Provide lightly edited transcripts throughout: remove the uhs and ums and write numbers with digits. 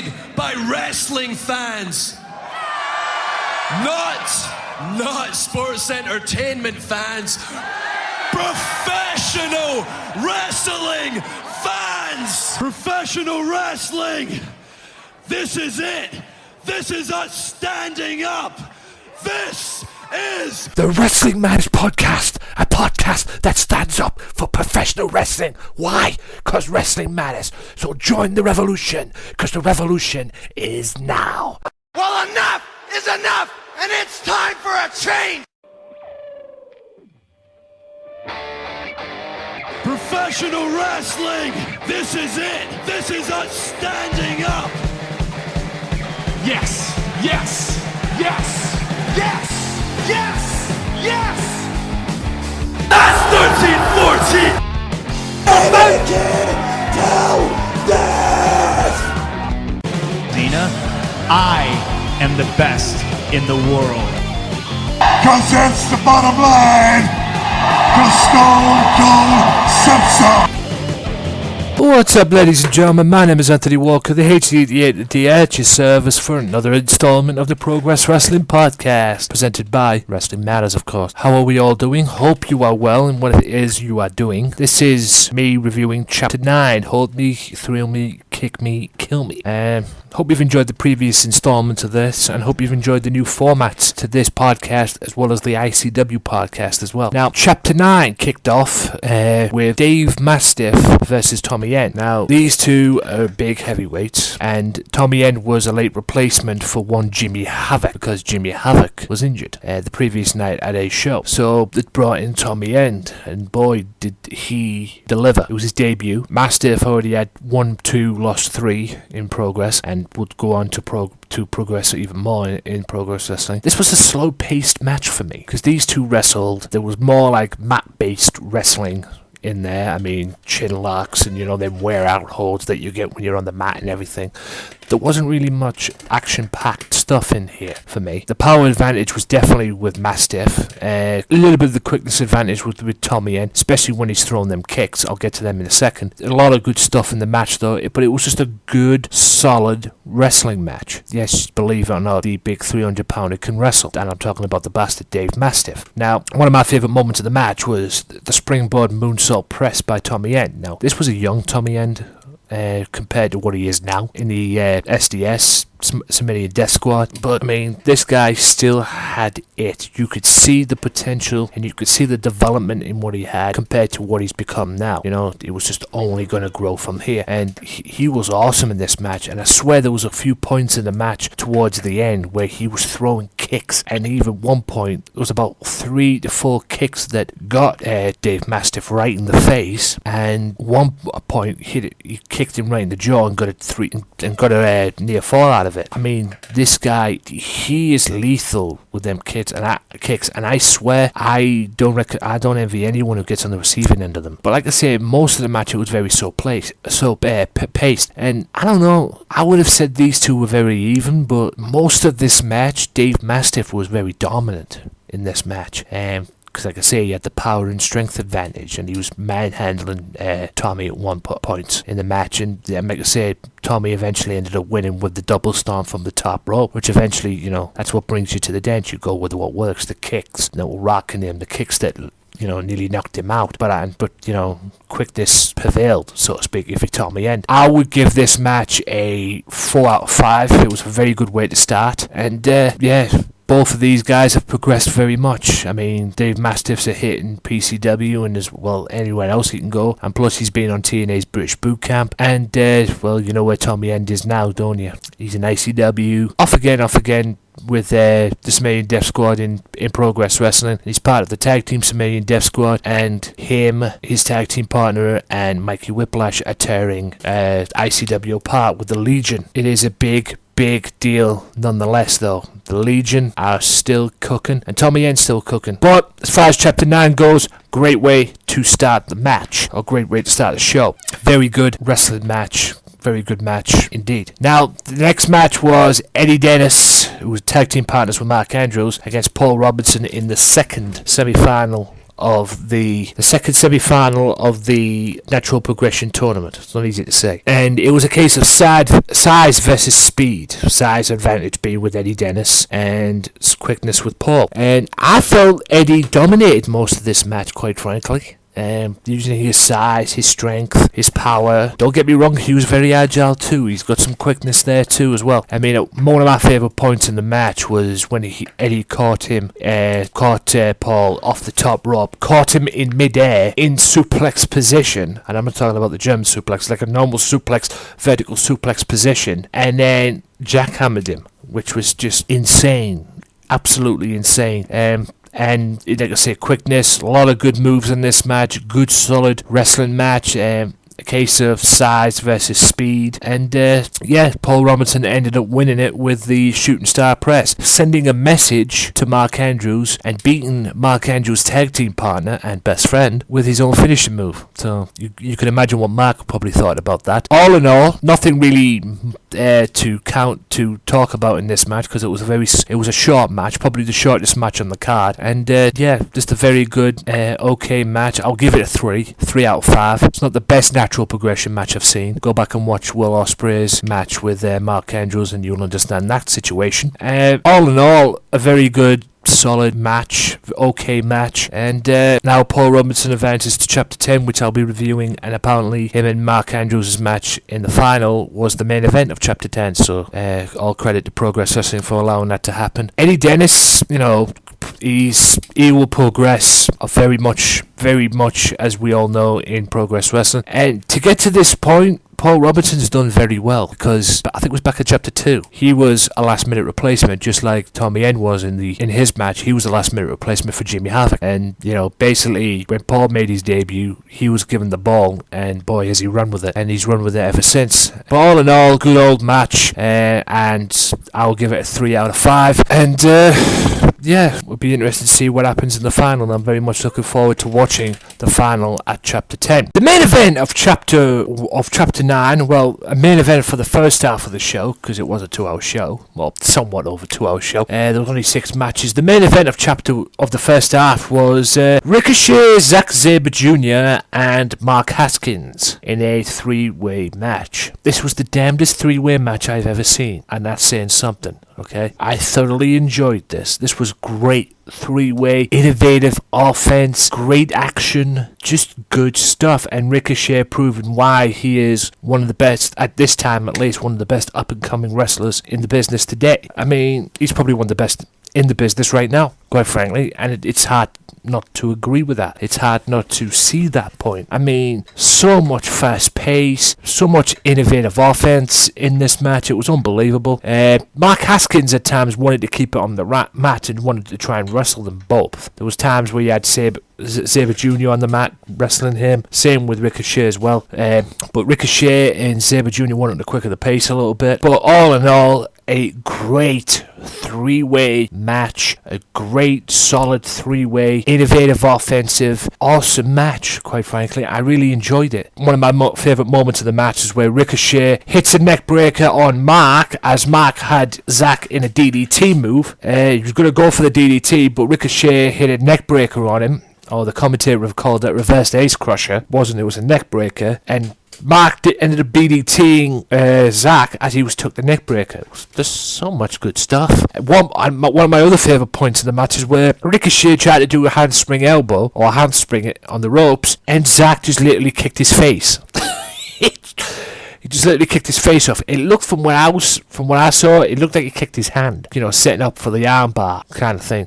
wanted by wrestling fans. Not sports entertainment fans. Professional wrestling fans! Professional wrestling! This is it! This is us standing up! This is the Wrestling Matters Podcast, a podcast that stands up for professional wrestling. Why? Because wrestling matters. So join the revolution, because the revolution is now. Well, enough is enough, and it's time for a change! Professional wrestling! This is it! This is us standing up! Yes! Yes! Yes! Yes! Yes! Yes! That's 13-14! Dina, I am the best in the world. 'Cause that's the bottom line! 'Cause Stone Cold Simpson! What's up, ladies and gentlemen? My name is Anthony Walker, the HD88 at your service for another installment of the Progess Wrestling Podcast, presented by Wrestling Matters, of course. How are we all doing? Hope you are well in what it is you are doing. This is me reviewing Chapter 9, Hold Me, Thrill Me, Kick Me, Kill Me. Hope you've enjoyed the previous installment of this, and hope you've enjoyed the new formats to this podcast, as well as the ICW podcast as well. Now, Chapter 9 kicked off with Dave Mastiff versus Tommy End. Now, these two are big heavyweights, and Tommy End was a late replacement for one Jimmy Havoc, because Jimmy Havoc was injured the previous night at a show. So, it brought in Tommy End, and boy, did he deliver. It was his debut. Mastiff already had 1-2, lost 3 in progress, and would go on to progress even more in Progess Wrestling. This was a slow-paced match for me, because these two wrestled. There was more like mat-based wrestling in there. I mean, chin locks and, them wear-out holds that you get when you're on the mat and everything. There wasn't really much action-packed stuff in here for me. The power advantage was definitely with Mastiff. A little bit of the quickness advantage with Tommy End, especially when he's throwing them kicks. I'll get to them in a second. A lot of good stuff in the match, though, but it was just a good, solid wrestling match. Yes, believe it or not, the big 300-pounder can wrestle, and I'm talking about the bastard Dave Mastiff. Now, one of my favourite moments of the match was the springboard moonsault press by Tommy End. Now, this was a young Tommy End, compared to what he is now in the SDS Sumerian Death Squad, but I mean, this guy still had it. You could see the potential, and you could see the development in what he had compared to what he's become now. It was just only going to grow from here, and he was awesome in this match. And I swear there was a few points in the match towards the end where he was throwing kicks, and even one point it was about 3 to 4 kicks that got Dave Mastiff right in the face, and one point he kicked him right in the jaw and got a near fall out of it. I mean, this guy, he is lethal with them kicks, and I swear I don't envy anyone who gets on the receiving end of them. But like I say, most of the match it was very paced, and I don't know, I would have said these two were very even, but most of this match, Dave Mastiff was very dominant in this match. Because like I say, he had the power and strength advantage, and he was manhandling Tommy at one point in the match, and like I say, Tommy eventually ended up winning with the double stomp from the top rope, which eventually, that's what brings you to the dance. You go with what works, the kicks that were rocking him, the kicks that nearly knocked him out, but quickness prevailed, so to speak, if you're Tommy End. I would give this match a 4 out of 5. It was a very good way to start, and both of these guys have progressed very much. I mean, Dave Mastiff's a hit in PCW and as well anywhere else he can go. And plus he's been on TNA's British Boot Camp. And, you know where Tommy End is now, don't you? He's in ICW. Off again with the Sumerian Death Squad in Progess Wrestling. He's part of the tag team Sumerian Death Squad. And him, his tag team partner, and Mikey Whiplash are tearing ICW apart with the Legion. It is a big deal nonetheless, though. The Legion are still cooking, and Tommy End's still cooking. But as far as Chapter 9 goes, great way to start the match, or great way to start the show. Very good wrestling match. Very good match indeed. Now, the next match was Eddie Dennis, who was tag team partners with Mark Andrews, against Paul Robinson in the second semi-final of the second semi-final of the Natural Progression tournament. It's not easy to say. And it was a case of size versus speed. Size advantage being with Eddie Dennis and quickness with Paul. And I felt Eddie dominated most of this match, quite frankly. Using his size, his strength, his power. Don't get me wrong, he was very agile too. He's got some quickness there too as well. I mean, one of my favourite points in the match was when Eddie caught Paul off the top rope, caught him in midair in suplex position, and I'm not talking about the German suplex, like a normal suplex, vertical suplex position, and then jackhammered him, which was just insane, absolutely insane. And like I say, quickness, a lot of good moves in this match, good solid wrestling match, a case of size versus speed, and Paul Robinson ended up winning it with the shooting star press, sending a message to Mark Andrews and beating Mark Andrews' tag team partner and best friend with his own finishing move. So you can imagine what Mark probably thought about that. All in all, nothing really to talk about in this match, because it was a short match, probably the shortest match on the card, and just a very good okay match. I'll give it a 3 out of 5. It's not the best natural progression match I've seen. Go back and watch Will Ospreay's match with Mark Andrews and you'll understand that situation. All in all, a very good solid match, okay match, and now Paul Robinson advances to Chapter 10, which I'll be reviewing, and apparently him and Mark Andrews' match in the final was the main event of Chapter 10, so all credit to Progess Wrestling for allowing that to happen. Eddie Dennis, he will progress very much, as we all know, in Progess Wrestling, and to get to this point, Paul Robinson's done very well, because I think it was back in Chapter 2. He was a last-minute replacement, just like Tommy N was in his match. He was a last-minute replacement for Jimmy Havoc. And, basically, when Paul made his debut, he was given the ball, and boy, has he run with it. And he's run with it ever since. But all in all, good old match, and I'll give it a 3 out of 5. And, we'll be interested to see what happens in the final, and I'm very much looking forward to watching the final at Chapter 10. The main event of Chapter 9, well, a main event for the first half of the show, because it was a 2-hour show, well, somewhat over 2-hour show. There were only 6 matches. The main event of the first half was Ricochet, Zack Sabre Jr. and Mark Haskins in a 3-way match. This was the damnedest 3-way match I've ever seen, and that's saying something. Okay, I thoroughly enjoyed this. This was great. 3-way, innovative offense, great action, just good stuff. And Ricochet proving why he is one of the best, at this time at least, one of the best up-and-coming wrestlers in the business today. I mean, he's probably one of the best in the business right now, quite frankly, and it's hard not to agree with that. It's hard not to see that point. I mean, so much fast pace, so much innovative offense in this match. It was unbelievable. Mark Haskins at times wanted to keep it on the mat and wanted to try and wrestle them both. There was times where you had Sabre Jr. on the mat wrestling him. Same with Ricochet as well. But Ricochet and Sabre Jr. wanted to quicker the pace a little bit. But all in all, a great 3-way match, a great solid 3-way, innovative, offensive, awesome match, quite frankly. I really enjoyed it. One of my favourite moments of the match is where Ricochet hits a neck breaker on Mark, as Mark had Zack in a DDT move. He was going to go for the DDT, but Ricochet hit a neck breaker on him. Or the commentator have called it reversed ace crusher. It was a neck breaker, and Mark ended up DDTing Zack as he took the neck breaker. There's so much good stuff. One of my other favourite points in the match is where Ricochet tried to do a handspring elbow, or handspring on the ropes, and Zack just literally kicked his face. He just literally kicked his face off. It looked, from what I saw, it looked like he kicked his hand. Setting up for the armbar kind of thing.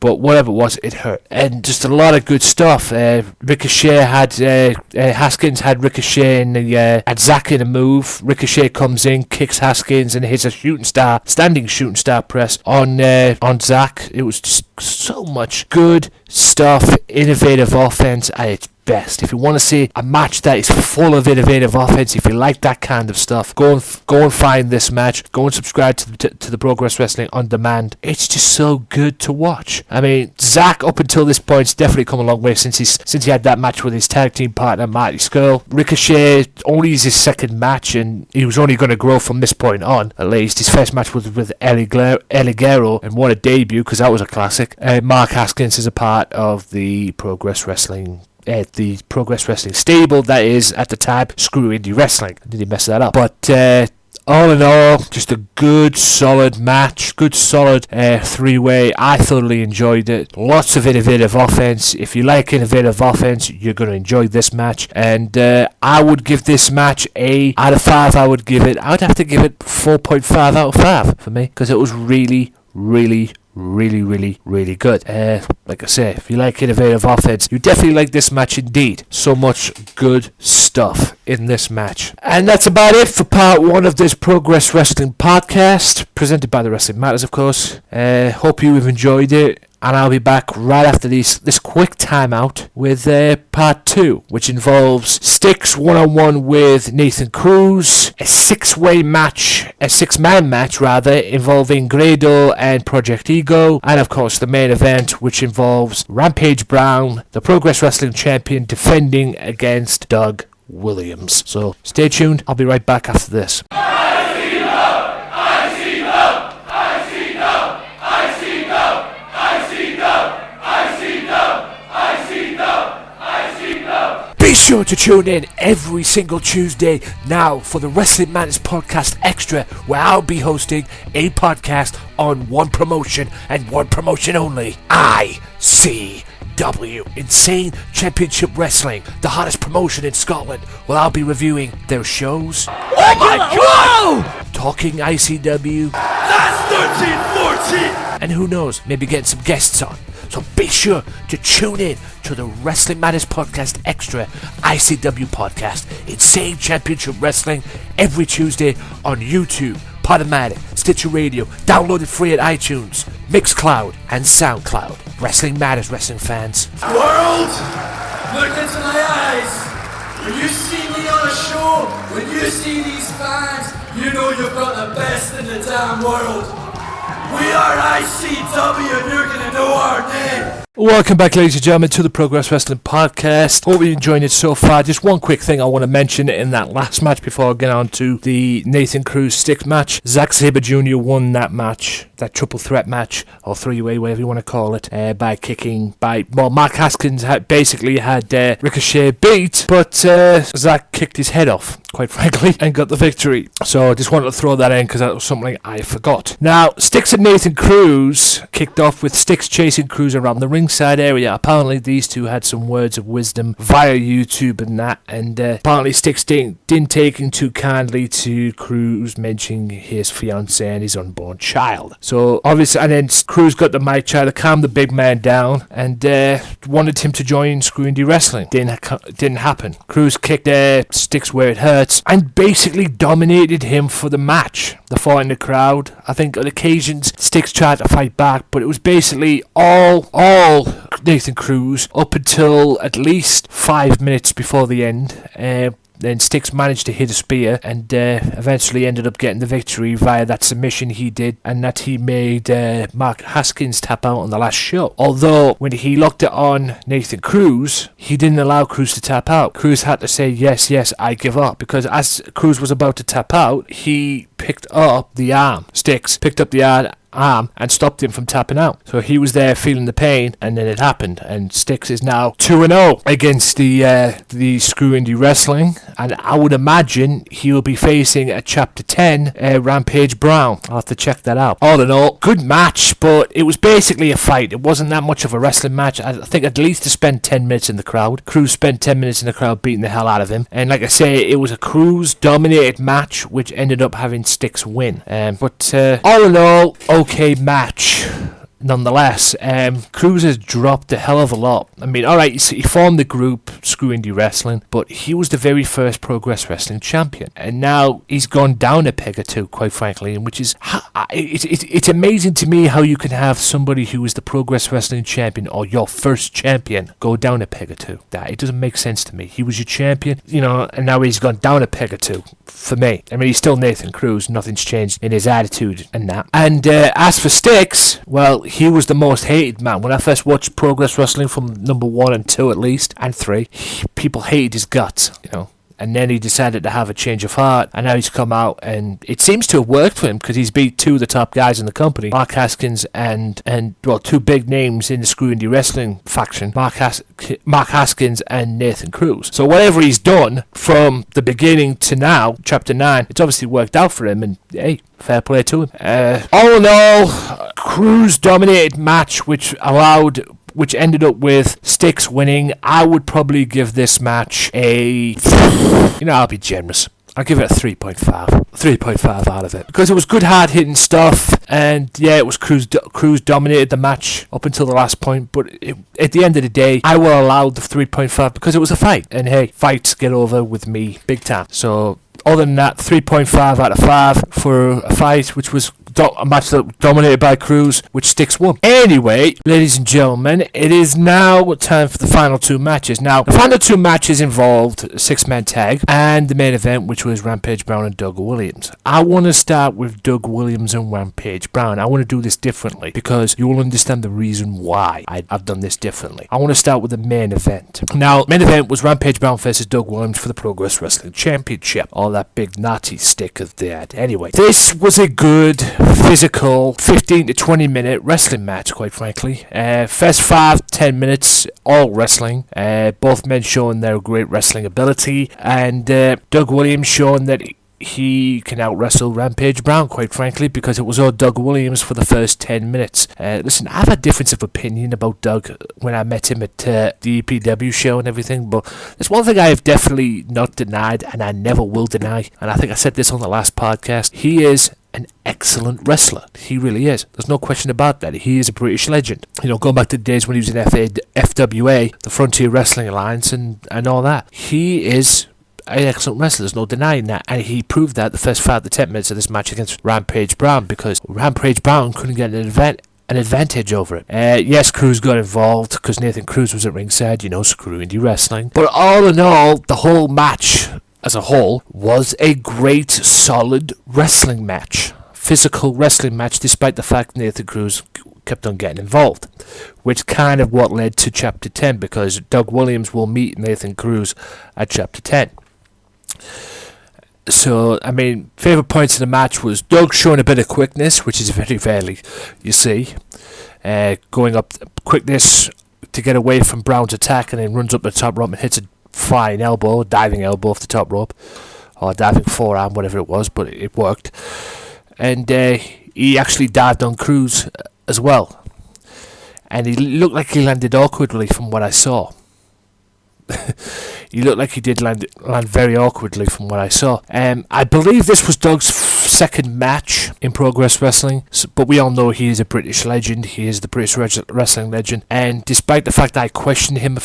But whatever it was, it hurt. And just a lot of good stuff. Ricochet had Haskins had Ricochet in had Zack in a move. Ricochet comes in, kicks Haskins, and hits a standing shooting star press on Zack. It was just so much good stuff, innovative offense at its best. If you want to see a match that is full of innovative offense, if you like that kind of stuff, go and find this match. Go and subscribe to the Progess Wrestling On Demand. It's just so good to watch. I mean, Zack up until this point has definitely come a long way since he had that match with his tag team partner Marty Scurll. Ricochet only is his second match, and he was only going to grow from this point on. At least his first match was with El Ligero, and what a debut, because that was a classic. Mark Haskins is a part of the Progess Wrestling stable that is at the time Screw Indie Wrestling. Did he mess that up? But all in all, just a good solid match, good solid three-way. I thoroughly enjoyed it. Lots of innovative offense. If you like innovative offense, you're going to enjoy this match. And I would give this match out of 5. I would have to give it 4.5 out of 5 for me, because it was really good. Like I say, if you like innovative offense, you definitely like this match indeed. So much good stuff in this match. And that's about it for part 1 of this Progess Wrestling podcast, presented by the Wrestling Matters, of course. Hope you have enjoyed it. And I'll be back right after this quick timeout with part 2, which involves Stixx one-on-one with Nathan Cruz, a 6-man match, involving Grado and Project Ego, and of course the main event, which involves Rampage Brown, the Progess Wrestling Champion, defending against Doug Williams. So stay tuned. I'll be right back after this. Be sure to tune in every single Tuesday now for the Wrestling Matters Podcast Extra, where I'll be hosting a podcast on one promotion and one promotion only. ICW, Insane Championship Wrestling, the hottest promotion in Scotland. Well, I'll be reviewing their shows. Oh my God! Whoa! Talking ICW. That's 13-14! And who knows, maybe getting some guests on. So be sure to tune in to the Wrestling Matters Podcast Extra ICW Podcast, Insane Championship Wrestling, every Tuesday on YouTube, Podomatic, Stitcher Radio, downloaded free at iTunes, Mixcloud, and SoundCloud. Wrestling Matters, wrestling fans. World, look into my eyes. When you see me on a show, when you see these fans, you know you've got the best in the damn world. We are ICW and you're gonna know our name. Welcome back, ladies and gentlemen, to the Progess Wrestling Podcast. Hope you're enjoying it so far. Just one quick thing I want to mention in that last match before I get on to the Nathan Cruz Stixx match. Zack Sabre Jr. won that match, that triple threat match, or three-way, whatever you want to call it, Mark Haskins had Ricochet beat, but Zack kicked his head off, quite frankly, and got the victory. So I just wanted to throw that in because that was something I forgot. Now, Stixx and Nathan Cruz kicked off with Stixx chasing Cruz around the ringside area. Apparently these two had some words of wisdom via YouTube and that, and apparently Stixx didn't take too kindly to Cruz mentioning his fiancée and his unborn child. So obviously, and then Cruz got the mic, tried to calm the big man down, and wanted him to join Screw Indie Wrestling. Didn't happen. Cruz kicked Stixx where it hurts and basically dominated him for the match. The fight in the crowd. I think on occasions Stixx tried to fight back, but it was basically all Nathan Cruz up until at least 5 minutes before the end. Then Stixx managed to hit a spear and eventually ended up getting the victory via that submission he did, and that he made Mark Haskins tap out on the last show. Although when he locked it on Nathan Cruz, he didn't allow Cruz to tap out. Cruz had to say, yes, I give up, because as Cruz was about to tap out, he picked up the arm. Stixx picked up the arm and stopped him from tapping out. So he was there feeling the pain, and then it happened, and Stixx is now 2-0 against the Screw Indie Wrestling, and I would imagine he will be facing a Chapter 10 Rampage Brown. I'll have to check that out. All in all, good match, but it was basically a fight. It wasn't that much of a wrestling match. I think at least to spend 10 minutes in the crowd. Cruz spent 10 minutes in the crowd beating the hell out of him, and like I say, it was a Cruz dominated match which ended up having Stixx win. But all in all, okay match. nonetheless, Cruz has dropped a hell of a lot. I mean, alright, he formed the group Screw Indie Wrestling, but he was the very first Progess Wrestling champion, and now he's gone down a peg or two, quite frankly, and which is, it's amazing to me how you can have somebody who is the Progess Wrestling champion, or your first champion, go down a peg or two. That, it doesn't make sense to me. He was your champion, you know, and now he's gone down a peg or two, for me. I mean, he's still Nathan Cruz, nothing's changed in his attitude and that. And as for Stixx, well, he was the most hated man. When I first watched Progess Wrestling from number 1 and 2 at least, and 3, people hated his guts, you know. And then he decided to have a change of heart, and now he's come out, and it seems to have worked for him, because he's beat 2 of the top guys in the company, Mark Haskins and 2 big names in the Screw Indie Wrestling faction, Mark Haskins and Nathan Cruz. So whatever he's done from the beginning to now, Chapter 9, it's obviously worked out for him, and hey, fair play to him. All in all, Cruz dominated match, which ended up with Stixx winning. I would probably give this match I'll be generous. I'll give it a 3.5. 3.5 out of it. Because it was good hard-hitting stuff, and yeah, it was Cruz dominated the match up until the last point, but at the end of the day, I will allow the 3.5 because it was a fight. And hey, fights get over with me big time. So, other than that, 3.5 out of 5 for a fight, which was a match that dominated by Cruz, which Stixx won. Anyway, ladies and gentlemen, it is now time for the final 2 matches. Now, the final 2 matches involved a 6-man tag and the main event, which was Rampage Brown and Doug Williams. I want to start with Doug Williams and Rampage Brown. I want to do this differently because you will understand the reason why I've done this differently. I want to start with the main event. Now, main event was Rampage Brown versus Doug Williams for the Progess Wrestling Championship. All that big Nazi stick of that. Anyway, this was a good physical 15 to 20 minute wrestling match, quite frankly. First 5-10 minutes all wrestling, both men showing their great wrestling ability, and Doug Williams showing that he can out-wrestle Rampage Brown, quite frankly, because it was all Doug Williams for the first 10 minutes. Listen, I have a difference of opinion about Doug when I met him at the EPW show and everything, but there's one thing I have definitely not denied, and I never will deny, and I think I said this on the last podcast. He is an excellent wrestler. He really is. There's no question about that. He is a British legend. You know, going back to the days when he was in FWA, the Frontier Wrestling Alliance, and all that. He is an excellent wrestler, there's no denying that, and he proved that the first 5 to 10 minutes of this match against Rampage Brown, because Rampage Brown couldn't get an advantage over it. Yes, Cruz got involved because Nathan Cruz was at ringside, you know, Screw Indie Wrestling, but all in all, the whole match as a whole was a great, solid wrestling match, physical wrestling match, despite the fact Nathan Cruz kept on getting involved, which kind of what led to Chapter 10, because Doug Williams will meet Nathan Cruz at Chapter 10. So, I mean, favourite points of the match was Doug showing a bit of quickness, which is very rarely you see. Going up quickness to get away from Brown's attack, and then runs up the top rope and hits a flying elbow, diving elbow off the top rope, or diving forearm, whatever it was, but it worked. And he actually dived on Cruz as well. And he looked like he landed awkwardly from what I saw. He looked like he did land very awkwardly from what I saw. I believe this was Doug's second match in Progess Wrestling, but we all know he is a British legend. He is the British wrestling legend, and despite the fact that I've questioned him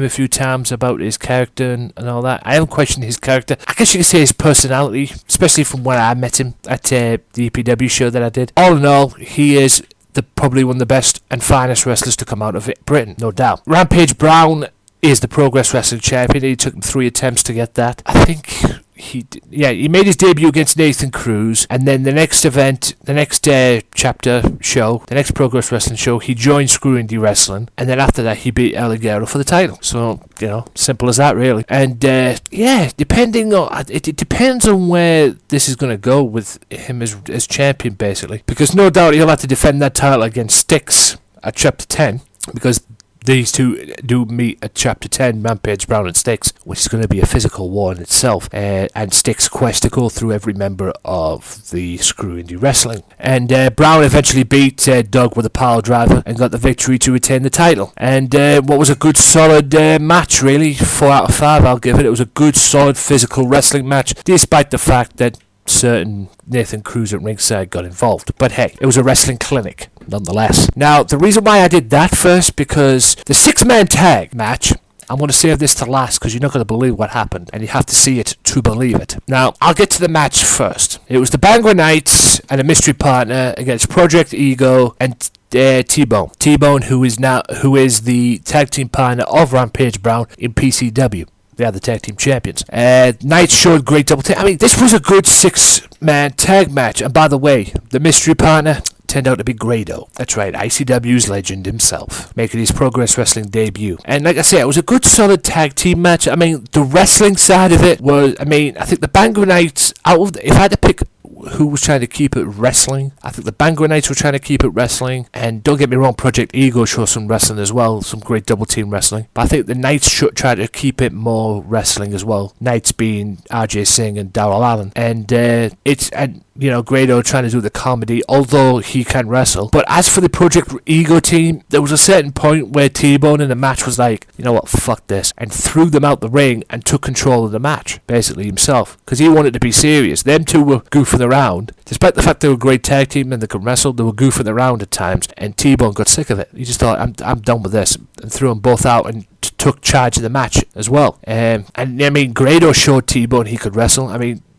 a few times about his character and all that, I haven't questioned his character. I guess you could say his personality, especially from when I met him at the EPW show that I did. All in all, he is probably one of the best and finest wrestlers to come out of Britain, no doubt. Rampage Brown is the Progess Wrestling Champion. He took 3 attempts to get that. I think he made his debut against Nathan Cruz, and then the next event, the next chapter show, the next Progess Wrestling show, he joined Screw Indie Wrestling, and then after that he beat Grado for the title. So, you know, simple as that really. And it depends on where this is going to go with him as champion, basically, because no doubt he'll have to defend that title against Stixx at Chapter 10, because these two do meet at Chapter 10, Rampage Brown and Stixx, which is going to be a physical war in itself, and Stixx's quest to go through every member of the Screw Indie Wrestling. And Brown eventually beat Doug with a pile driver and got the victory to retain the title. And what was a good solid match, really, 4 out of 5 I'll give it. It was a good solid physical wrestling match, despite the fact that certain Nathan Cruz at ringside got involved. But hey, it was a wrestling clinic, nonetheless. Now, the reason why I did that first, because the 6-man tag match, I'm going to save this to last because you're not going to believe what happened, and you have to see it to believe it. Now, I'll get to the match first. It was the Bhangra Knights and a mystery partner against Project Ego and T-Bone. T-Bone, who is the tag team partner of Rampage Brown in PCW. They are the tag team champions. Knights showed great double team. I mean, this was a good 6-man tag match. And by the way, the mystery partner turned out to be Grado. That's right, ICW's legend himself, making his Progess Wrestling debut. And like I say, it was a good solid tag team match. I mean, the wrestling side of it was, I think the Bhangra Knights, if I had to pick who was trying to keep it wrestling, I think the Bhangra Knights were trying to keep it wrestling. And don't get me wrong, Project Ego showed some wrestling as well, some great double team wrestling. But I think the Knights should try to keep it more wrestling as well. Knights being RJ Singh and Darrell Allen. And Grado trying to do the comedy, although he can wrestle. But as for the Project Ego team, there was a certain point where T-Bone in the match was like, you know what, fuck this, and threw them out the ring and took control of the match, basically himself, because he wanted to be serious. Them two were goofing around. Despite the fact they were a great tag team and they could wrestle, they were goofing around at times, and T-Bone got sick of it. He just thought, I'm done with this, and threw them both out and took charge of the match as well. Grado showed T-Bone he could wrestle.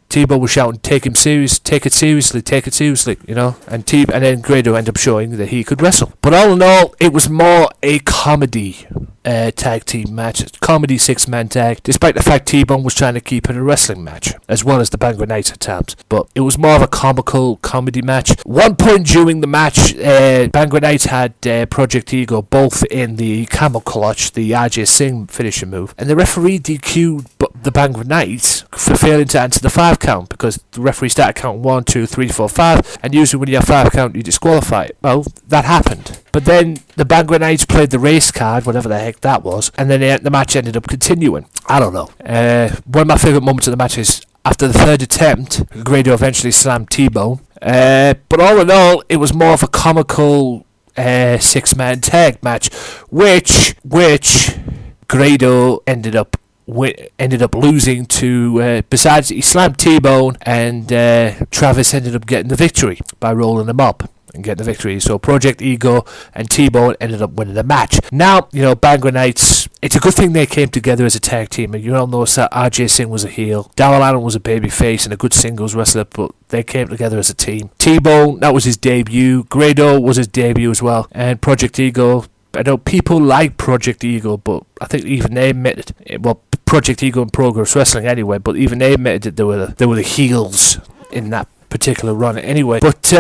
T-Bone was shouting, take it seriously, you know, and then Grado ended up showing that he could wrestle. But all in all, it was more a comedy tag team match, comedy 6-man tag, despite the fact T-Bone was trying to keep it a wrestling match, as well as the Bhangra Knights at times. But it was more of a comical comedy match. One point during the match, Bhangra Knights had Project Ego both in the camel clutch, the RJ Singh finishing move, and the referee DQ'd the Bhangra Knights for failing to answer the 5 count, because the referee started counting 1, 2, 3, 4, 5, and usually when you have 5 count you disqualify it. Well, that happened. But then the Bhangra Knights played the race card, whatever the heck that was, and then the match ended up continuing. I don't know. One of my favourite moments of the match is after the 3rd attempt, Grado eventually slammed T-Bone. But all in all, it was more of a comical 6-man tag match, which Grado ended up losing to, besides he slammed T-Bone, and Travis ended up getting the victory by rolling him up and getting the victory. So Project Ego and T-Bone ended up winning the match. Now, Bhangra Knights, it's a good thing they came together as a tag team, and you all know that RJ Singh was a heel, Darrell Allen was a babyface and a good singles wrestler, but they came together as a team. T-Bone, that was his debut. Grado was his debut as well, and Project Ego, I know people like Project Ego, but I think even they admitted, Project Ego and Progess Wrestling anyway, but even they admitted that they were the heels in that particular run anyway. But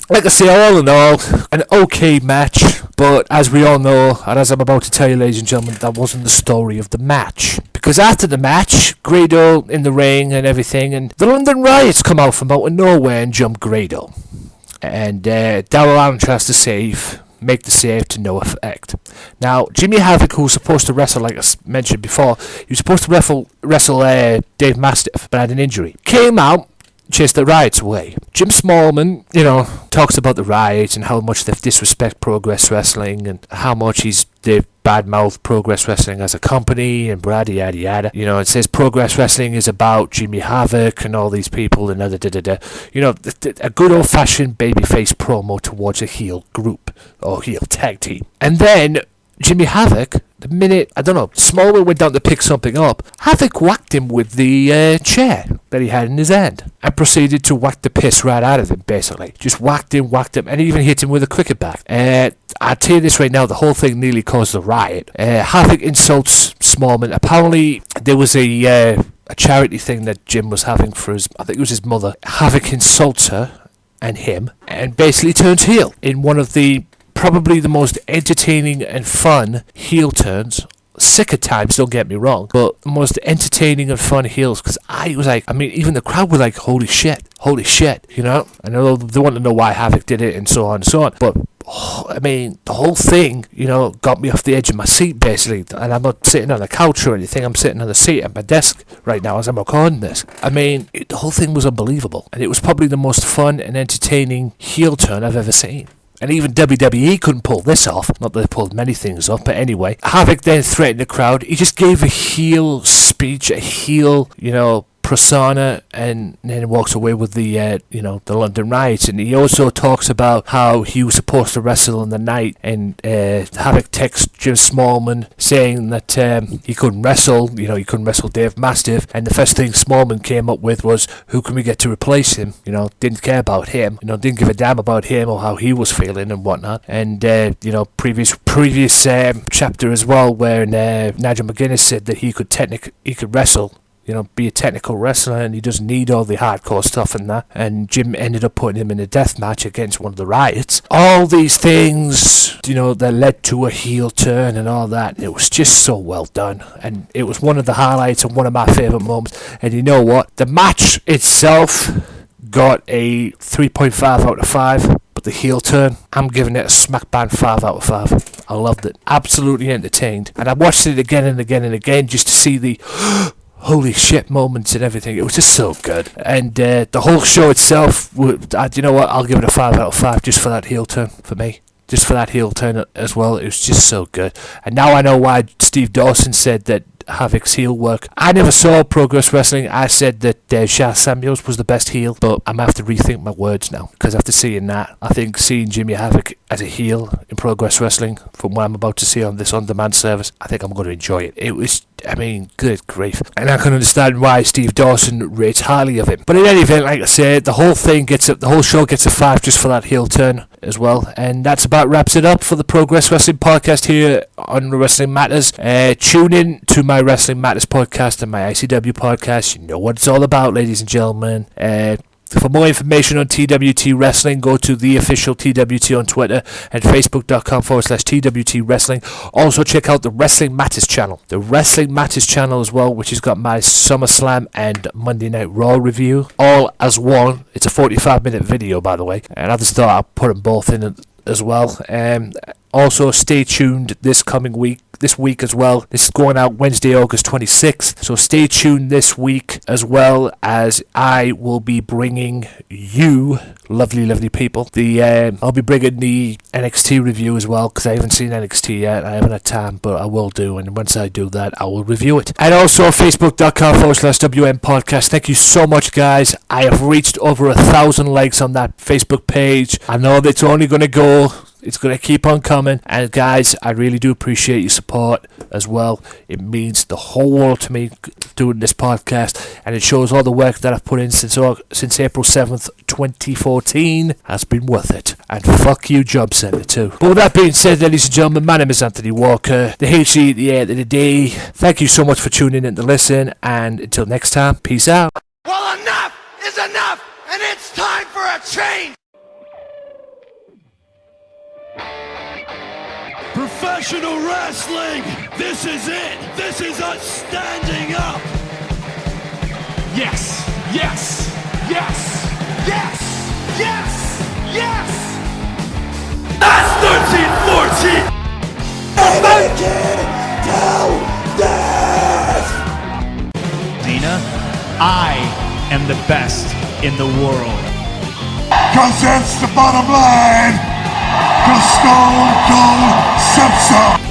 like I say, all in all, an okay match, but as we all know, and as I'm about to tell you, ladies and gentlemen, that wasn't the story of the match. Because after the match, Grado in the ring and everything, and the London Riots come out from out of nowhere and jump Grado, and Darrell Allen tries to make the save to no effect. Now, Jimmy Havoc, who was supposed to wrestle, like I mentioned before, he was supposed to wrestle Dave Mastiff, but had an injury. Came out, chased the Riots away. Jim Smallman, talks about the Riots and how much they disrespect Progess Wrestling and how much they've badmouthed Progess Wrestling as a company and yada yada. It says Progess Wrestling is about Jimmy Havoc and all these people and a good old-fashioned babyface promo towards a heel group or heel tag team. And then Jimmy Havoc, the minute, Smallman went down to pick something up, Havoc whacked him with the chair that he had in his hand and proceeded to whack the piss right out of him, basically. Just whacked him, and even hit him with a cricket bat. I'll tell you this right now, the whole thing nearly caused a riot. Havoc insults Smallman. Apparently, there was a charity thing that Jim was having for I think it was his mother. Havoc insults her and him and basically turns heel in one of probably the most entertaining and fun heel turns. Sick at times, don't get me wrong, but most entertaining and fun heels, because I was like, even the crowd were like, holy shit, I know they want to know why Havoc did it and so on and so on, but the whole thing, got me off the edge of my seat, basically, and I'm not sitting on a couch or anything, I'm sitting on the seat at my desk right now as I'm recording this. The whole thing was unbelievable, and it was probably the most fun and entertaining heel turn I've ever seen. And even WWE couldn't pull this off. Not that they pulled many things off, but anyway. Havoc then threatened the crowd. He just gave a heel speech, a heel, persona, and then walks away with the the London riots. And he also talks about how he was supposed to wrestle on the night, and Havoc texts Jim Smallman saying that he couldn't wrestle. He couldn't wrestle Dave Mastiff, and the first thing Smallman came up with was, who can we get to replace him? Didn't care about him. Didn't give a damn about him or how he was feeling and whatnot. And previous chapter as well, where Nigel McGuinness said that he could wrestle, be a technical wrestler, and he doesn't need all the hardcore stuff and that. And Jim ended up putting him in a death match against one of the Riots. All these things, that led to a heel turn and all that. It was just so well done, and it was one of the highlights and one of my favourite moments. And you know what? The match itself got a 3.5 out of 5. But the heel turn, I'm giving it a smack bang 5 out of 5. I loved it. Absolutely entertained. And I watched it again and again and again just to see the holy shit moments and everything. It was just so good. And the whole show itself, you know what? I'll give it a 5 out of 5 just for that heel turn for me. Just for that heel turn as well. It was just so good. And now I know why Steve Dawson said that Havoc's heel work. I never saw Progess Wrestling. I said that Shah Samuels was the best heel, but I'm going to have to rethink my words now, because after seeing that, I think seeing Jimmy Havoc as a heel in Progess Wrestling, from what I'm about to see on this on-demand service, I think I'm going to enjoy it. It was, good grief. And I can understand why Steve Dawson rates highly of him. But in any event, like I said, the whole show gets a 5 just for that heel turn as well. And that's about wraps it up for the Progess Wrestling Podcast here on Wrestling Matters. Tune in to my Wrestling Matters podcast and my ICW podcast. You know what it's all about, ladies and gentlemen. For more information on TWT Wrestling, go to the official TWT on Twitter and Facebook.com/TWT Wrestling. Also check out the Wrestling Matters channel. The Wrestling Matters channel as well, which has got my SummerSlam and Monday Night Raw review all as one. It's a 45-minute video, by the way. And I just thought I'd put them both in as well. Also stay tuned this week as well. This is going out Wednesday, August 26th. So stay tuned this week, as well as I will be bringing you, lovely people, I'll be bringing the NXT review as well, because I haven't seen NXT yet. I haven't had time, but I will do. And once I do that, I will review it. And also Facebook.com/WM Podcast. Thank you so much, guys. I have reached over 1,000 likes on that Facebook page. I know that's only going to go. It's going to keep on coming. And guys, I really do appreciate your support as well. It means the whole world to me doing this podcast. And it shows all the work that I've put in since April 7th, 2014 has been worth it. And fuck you, Job Centre too. But with that being said, ladies and gentlemen, my name is Anthony Walker, the HC at the end of the day. Thank you so much for tuning in to listen. And until next time, peace out. Well, enough is enough, and it's time for a change. Professional wrestling! This is it! This is us standing up! Yes! Yes! Yes! Yes! Yes! Yes! That's 13-14! Naked till death! Dina, I am the best in the world. 'Cause that's the bottom line! 'Cause Stone Cold Simpson!